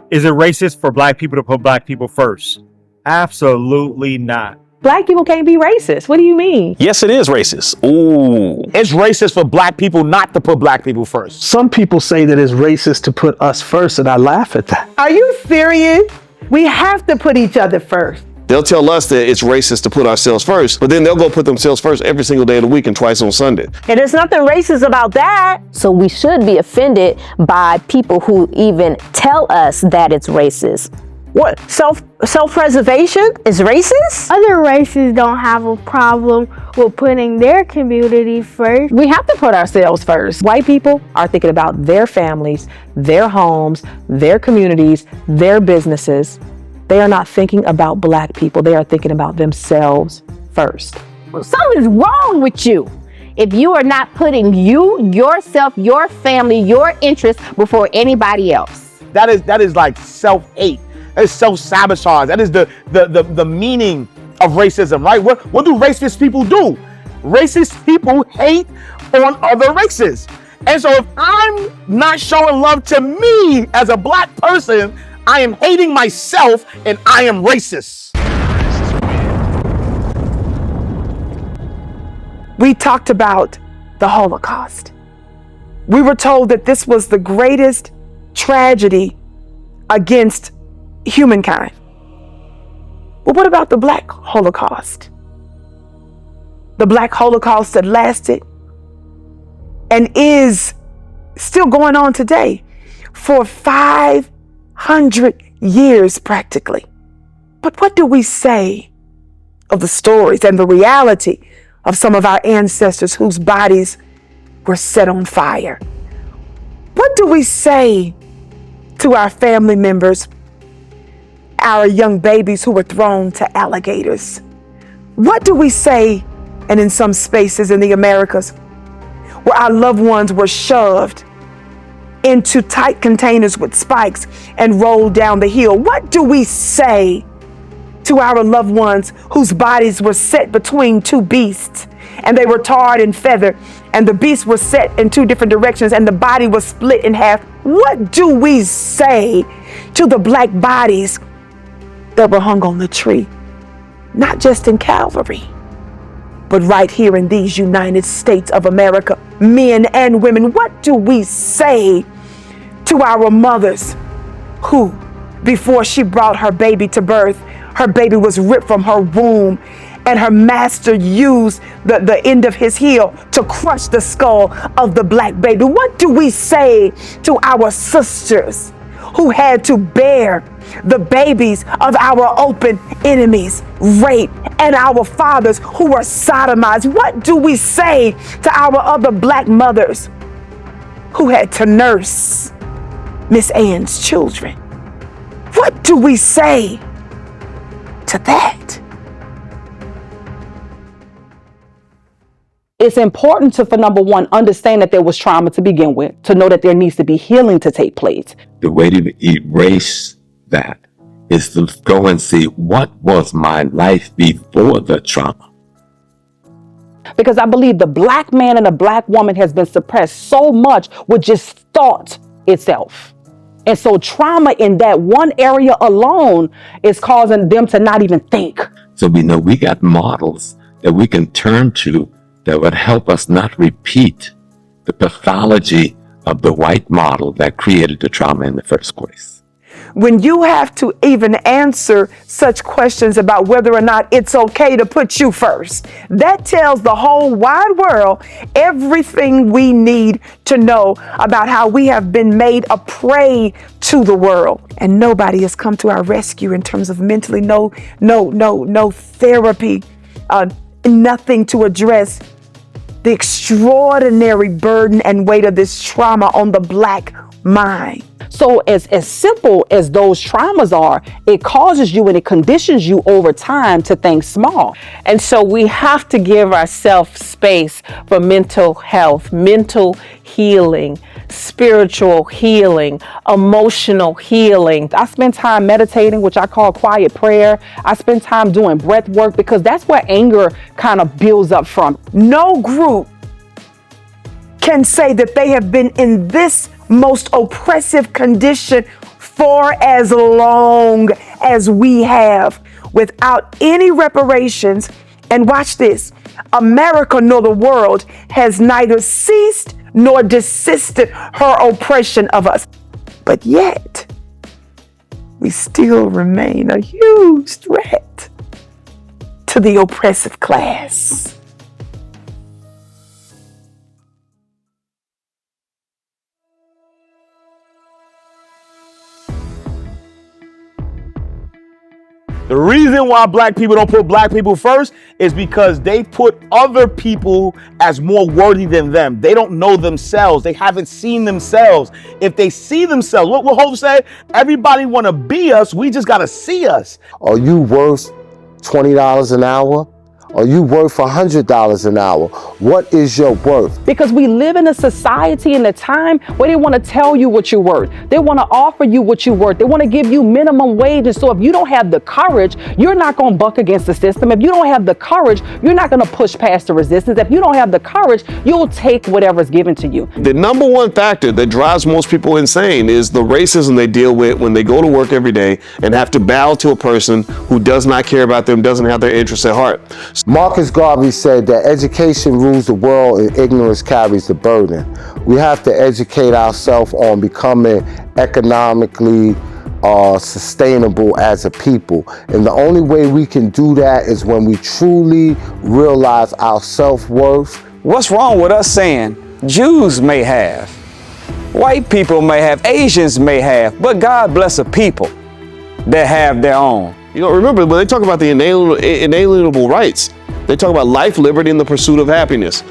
Is it racist for black people to put black people first? Absolutely not. Black people can't be racist. What do you mean? Yes, it is racist. Ooh. It's racist for black people not to put black people first. Some people say that it's racist to put us first, and I laugh at that. Are you serious? We have to put each other first. They'll tell us that it's racist to put ourselves first, but then they'll go put themselves first every single day of the week and twice on Sunday. And there's nothing racist about that. So we should be offended by people who even tell us that it's racist. What? Self-preservation is racist? Other races don't have a problem with putting their community first. We have to put ourselves first. White people are thinking about their families, their homes, their communities, their businesses. They are not thinking about black people. They are thinking about themselves first. Well, something's wrong with you if you are not putting you, yourself, your family, your interests before anybody else. That is like self-hate. That is self-sabotage. That is the meaning of racism, right? What do racist people do? Racist people hate on other races. And so if I'm not showing love to me as a black person, I am hating myself and I am racist. We talked about the Holocaust. We were told that this was the greatest tragedy against humankind. But what about the Black Holocaust? The Black Holocaust that lasted and is still going on today for 500 years practically. But what do we say of the stories and the reality of some of our ancestors whose bodies were set on fire? What do we say to our family members, our young babies who were thrown to alligators? What do we say, and in some spaces in the Americas, where our loved ones were shoved into tight containers with spikes and rolled down the hill? What do we say to our loved ones whose bodies were set between two beasts and they were tarred and feathered and the beasts were set in two different directions and the body was split in half? What do we say to the black bodies that were hung on the tree, not just in Calvary, but right here in these United States of America, men and women? What do we say to our mothers who, before she brought her baby to birth, her baby was ripped from her womb and her master used the end of his heel to crush the skull of the black baby? What do we say to our sisters who had to bear the babies of our open enemies, rape, and our fathers who were sodomized? What do we say to our other black mothers who had to nurse Miss Ann's children? What do we say to that? It's important to, for number one, understand that there was trauma to begin with, to know that there needs to be healing to take place. The way to erase that is to go and see, what was my life before the trauma? Because I believe the black man and the black woman has been suppressed so much with just thought itself. And so trauma in that one area alone is causing them to not even think. So we know we got models that we can turn to that would help us not repeat the pathology of the white model that created the trauma in the first place. When you have to even answer such questions about whether or not it's okay to put you first, that tells the whole wide world everything we need to know about how we have been made a prey to the world. And nobody has come to our rescue in terms of mentally, no therapy, nothing to address the extraordinary burden and weight of this trauma on the black mind. So as simple as those traumas are, it causes you and it conditions you over time to think small. And so we have to give ourselves space for mental health, mental healing, spiritual healing, emotional healing. I spend time meditating, which I call quiet prayer. I spend time doing breath work because that's where anger kind of builds up from. No group can say that they have been in this most oppressive condition for as long as we have without any reparations. And watch this, America nor the world has neither ceased nor desisted her oppression of us. But yet, we still remain a huge threat to the oppressive class. The reason why black people don't put black people first is because they put other people as more worthy than them. They don't know themselves. They haven't seen themselves. If they see themselves, what Hope said, everybody want to be us. We just got to see us. Are you worth $20 an hour? Are you worth $100 an hour? What is your worth? Because we live in a society in a time where they want to tell you what you're worth. They want to offer you what you're worth. They want to give you minimum wages. So if you don't have the courage, you're not going to buck against the system. If you don't have the courage, you're not going to push past the resistance. If you don't have the courage, you'll take whatever's given to you. The number one factor that drives most people insane is the racism they deal with when they go to work every day and have to bow to a person who does not care about them, doesn't have their interests at heart. Marcus Garvey said that education rules the world and ignorance carries the burden. We have to educate ourselves on becoming economically sustainable as a people. And the only way we can do that is when we truly realize our self-worth. What's wrong with us saying Jews may have, white people may have, Asians may have, but God bless a people that have their own? You know, remember, when they talk about the inalienable rights, they talk about life, liberty, and the pursuit of happiness.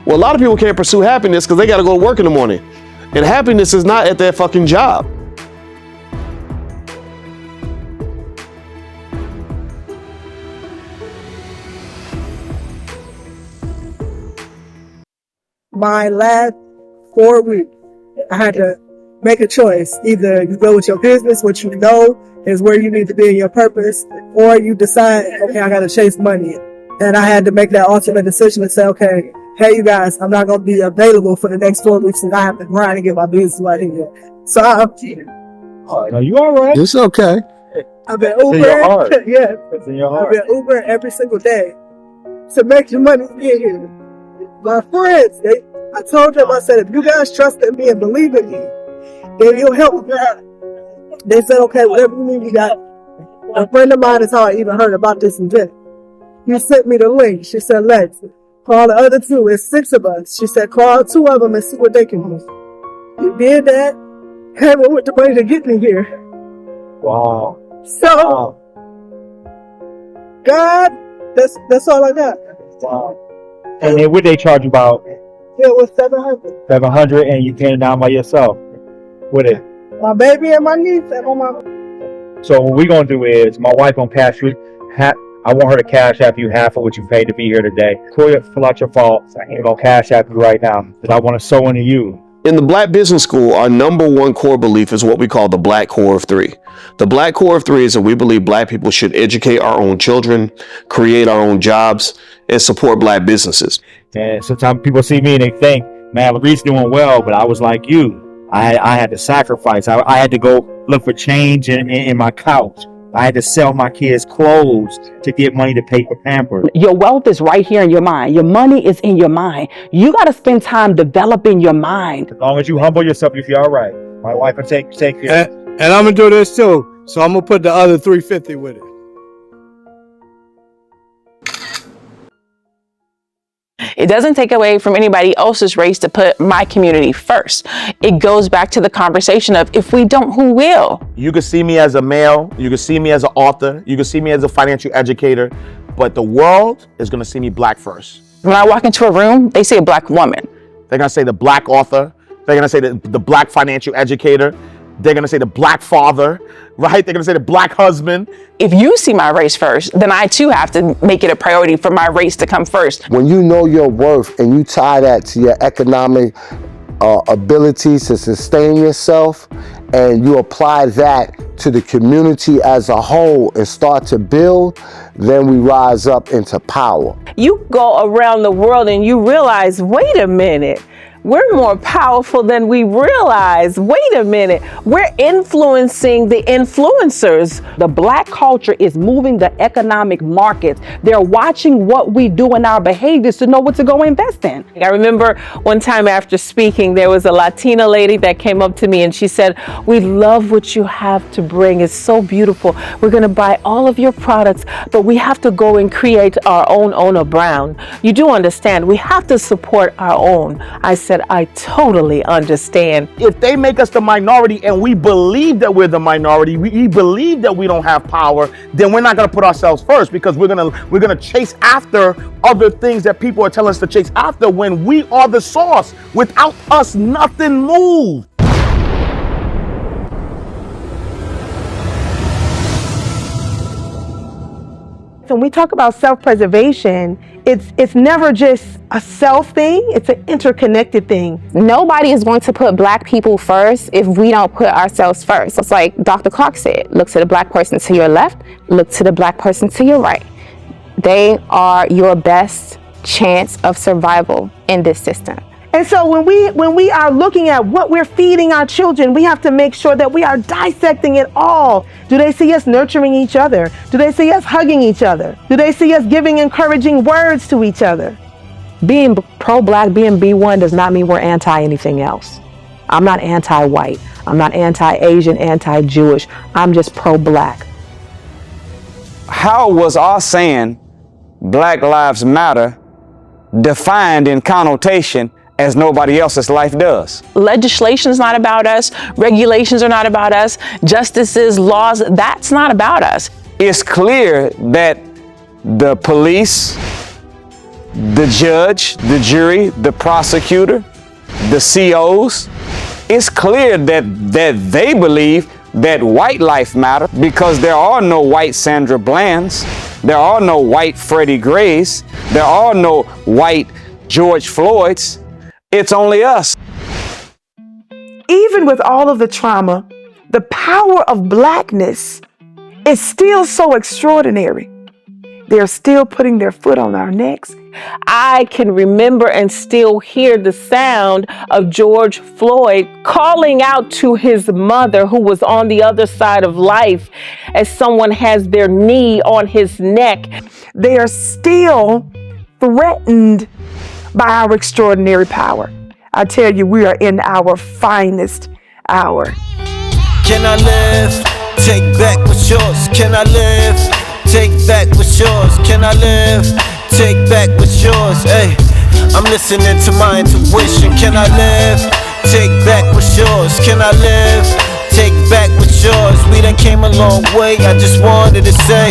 Well, a lot of people can't pursue happiness because they got to go to work in the morning. And happiness is not at their fucking job. My last 4 weeks, I had to make a choice. Either you go with your business, what you know is where you need to be in your purpose, or you decide, okay, I got to chase money. And I had to make that ultimate decision to say, okay, hey, you guys, I'm not going to be available for the next 4 weeks and I have to grind and get my business right here. So Are you all right? It's okay. I've been It's in your Uber. heart. Yeah. It's in your I've heart. been Uber every single day to make your money get here. My friends, I told them, I said, if you guys trust in me and believe in me, then you'll help me out. They said, okay, whatever you need, we got. A friend of mine is how I even heard about this event. He sent me the link. She said, let's call the other two. It's 6 of us. She said, call 2 of them and see what they can do. You did that. Came with the money to get me here. Wow. So, God, that's all I got. Wow. And then what they charge you about? It was 700. 700, and you paying it down by yourself. With it. My baby and my niece and my mama. So what we're gonna do is, my wife gonna cash you I want her to cash app you half of what you paid to be here today. Fill out your faults. I'm gonna cash app you right now because I want to sow into you. In the Black Business School, our number one core belief is what we call the Black Core of 3. The Black Core of 3 is that we believe Black people should educate our own children, create our own jobs, and support Black businesses. And sometimes people see me and they think, man, Lari's doing well, but I was like you. I had to sacrifice. I had to go look for change in my couch. I had to sell my kids' clothes to get money to pay for Pampers. Your wealth is right here in your mind. Your money is in your mind. You got to spend time developing your mind. As long as you humble yourself, you'll be all right. My wife will take care. And I'm going to do this too. So I'm going to put the other 350 with it. It doesn't take away from anybody else's race to put my community first. It goes back to the conversation of, if we don't, who will? You can see me as a male. You can see me as an author. You can see me as a financial educator. But the world is going to see me Black first. When I walk into a room, they say a Black woman. They're going to say the Black author. They're going to say the Black financial educator. They're going to say the Black father, right? They're going to say the Black husband. If you see my race first, then I too have to make it a priority for my race to come first. When you know your worth and you tie that to your economic abilities to sustain yourself, and you apply that to the community as a whole and start to build, then we rise up into power. You go around the world and you realize, wait a minute, we're more powerful than we realize. Wait a minute. We're influencing the influencers. The Black culture is moving the economic markets. They're watching what we do in our behaviors to know what to go invest in. I remember one time after speaking, there was a Latina lady that came up to me and she said, "We love what you have to bring. It's so beautiful. We're going to buy all of your products, but we have to go and create our own Ona Brown. You do understand, we have to support our own." I said, I totally understand. If they make us the minority and we believe that we're the minority, we believe that we don't have power, then we're not going to put ourselves first, because we're going to chase after other things that people are telling us to chase after when we are the source. Without us, nothing moves. When we talk about self-preservation, it's never just a self thing, it's an interconnected thing. Nobody is going to put Black people first if we don't put ourselves first. It's like Dr. Clark said, look to the Black person to your left, look to the Black person to your right. They are your best chance of survival in this system. And so when we are looking at what we're feeding our children, we have to make sure that we are dissecting it all. Do they see us nurturing each other? Do they see us hugging each other? Do they see us giving encouraging words to each other? Being pro-Black, being B1 does not mean we're anti anything else. I'm not anti-white. I'm not anti-Asian, anti-Jewish. I'm just pro-Black. How was our saying Black Lives Matter defined in connotation as nobody else's life does? Legislation is not about us. Regulations are not about us. Justices, laws, that's not about us. It's clear that the police, the judge, the jury, the prosecutor, the COs, it's clear that they believe that white life matter, because there are no white Sandra Blands, there are no white Freddie Grays, there are no white George Floyds. It's only us. Even with all of the trauma, the power of Blackness is still so extraordinary. They're still putting their foot on our necks. I can remember and still hear the sound of George Floyd calling out to his mother, who was on the other side of life, as someone has their knee on his neck. They are still threatened by our extraordinary power. I tell you, we are in our finest hour. Can I live? Take back what's yours. Can I live? Take back what's yours. Can I live? Take back what's yours. Hey, I'm listening to my intuition. Can I live? Take back what's yours. Can I live? Take back what's yours. We done came a long way. I just wanted to say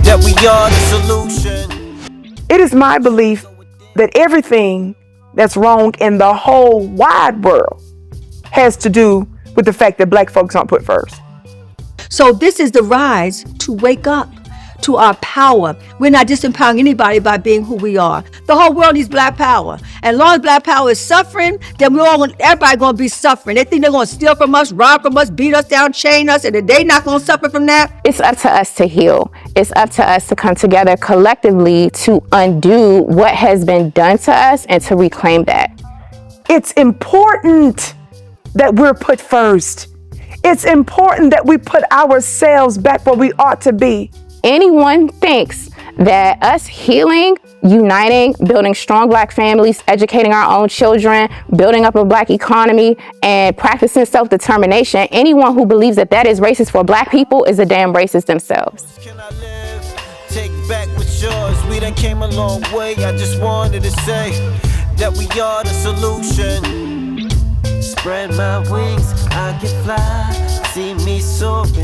that we are the solution. It is my belief that everything that's wrong in the whole wide world has to do with the fact that Black folks aren't put first. So this is the rise to wake up to our power. We're not disempowering anybody by being who we are. The whole world needs Black power. And as long as Black power is suffering, then everybody gonna be suffering. They think they're gonna steal from us, rob from us, beat us down, chain us, and they not gonna suffer from that. It's up to us to heal. It's up to us to come together collectively to undo what has been done to us and to reclaim that. It's important that we're put first. It's important that we put ourselves back where we ought to be. Anyone thinks that us healing, uniting, building strong Black families, educating our own children, building up a Black economy, and practicing self-determination, anyone who believes that that is racist for Black people is a damn racist themselves. Can I live? Take back what's yours. We done came a long way. I just wanted to say that we are the solution. Spread my wings, I can fly. See me soaring in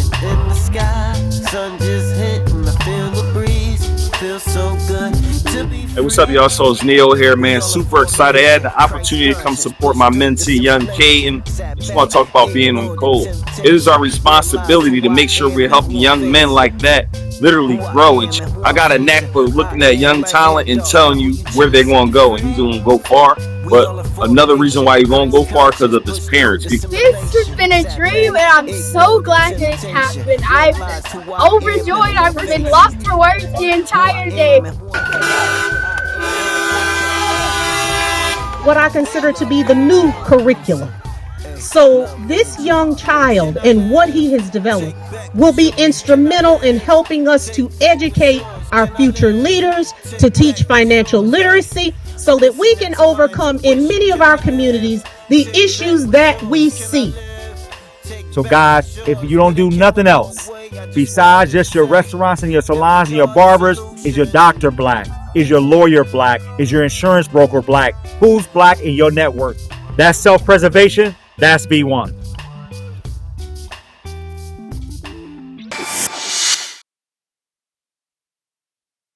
the sky. Sun just hit and I feel the breeze. Feels so good to be free. Hey, what's up, y'all? So it's Neil here, man. Super excited. I had the opportunity to come support my mentee, young Caden. Just want to talk about being on code. It is our responsibility to make sure we're helping young men like that literally grow. And I got a knack for looking at young talent and telling you where they're going to go. And he's going to go far. But another reason why he's going to go far because of his parents. This has been a dream, and I'm so glad that it's happened. I'm overjoyed. I've been lost for words the entire day. what I consider to be the new curriculum. So this young child and what he has developed will be instrumental in helping us to educate our future leaders, to teach financial literacy, so that we can overcome in many of our communities the issues that we see. So guys, if you don't do nothing else, besides just your restaurants and your salons and your barbers, is your doctor black? Is your lawyer black? Is your insurance broker black? Who's black in your network? That's self-preservation. That's B1.